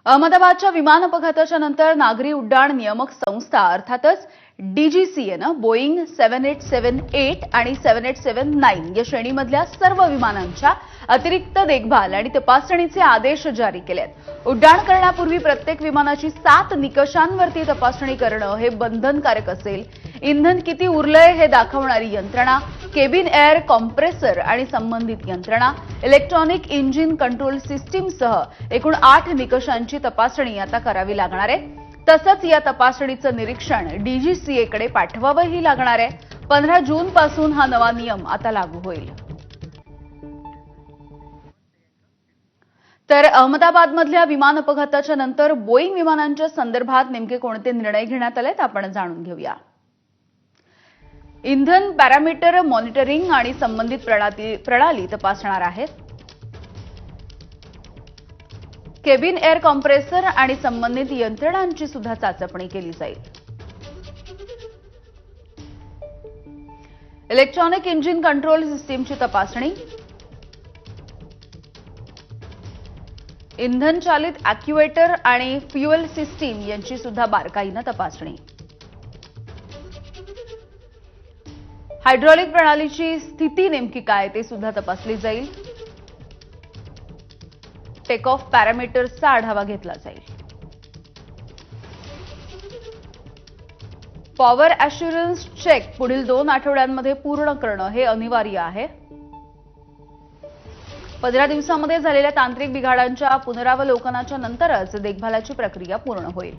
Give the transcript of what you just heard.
अहमदाबादच्या विमान अपघाताच्या नंतर नागरी उड्डाण नियामक संस्था अर्थातच डीजीसीएनं बोईंग 7878 आणि 7879 या श्रेणीमधल्या सर्व विमानांच्या अतिरिक्त देखभाल आणि तपासणीचे आदेश जारी केलेत। उड्डाण करण्यापूर्वी प्रत्येक विमानाची 7 निकषांवरती तपासणी करणं हे बंधनकारक असेल। इंधन किती उरलंय हे दाखवणारी यंत्रणा, केबिन एअर कॉम्प्रेसर आणि संबंधित यंत्रणा, इलेक्ट्रॉनिक इंजिन कंट्रोल सिस्टीमसह एकूण 8 निकषांची तपासणी आता करावी लागणार आहे। तसंच या तपासणीचं निरीक्षण डीजीसीएकडे पाठवावंही लागणार आहे। 15 जून पासून हा नवा नियम आता लागू होईल। तर अहमदाबादमधल्या विमान अपघाताच्या नंतर बोईंग विमानांच्या संदर्भात नेमके कोणते निर्णय घेण्यात आलेत आपण जाणून घेऊया। इंधन पॅरामीटर मॉनिटरिंग आणि संबंधित प्रणाली तपासणार आहेत। केबिन एअर कॉम्प्रेसर आणि संबंधित यंत्रणांची सुद्धा चाचपणी केली जाईल। इलेक्ट्रॉनिक इंजिन कंट्रोल सिस्टीमची तपासणी, इंधन चालित अॅक्युएटर आणि फ्युएल सिस्टीम यांची सुद्धा बारकाईने तपासणी, हायड्रॉलिक प्रणालीची स्थिती नेमकी काय ते सुद्धा तपासली जाईल। टेक ऑफ पॅरामीटर्सचा आढावा घेतला जाईल। पॉवर ॲश्युरन्स चेक पुढील 2 आठवड्यांमध्ये पूर्ण करणं हे अनिवार्य आहे। 15 दिवसांमध्ये झालेल्या तांत्रिक बिघाडांच्या पुनरावलोकनाच्या नंतरच देखभालाची प्रक्रिया पूर्ण होईल।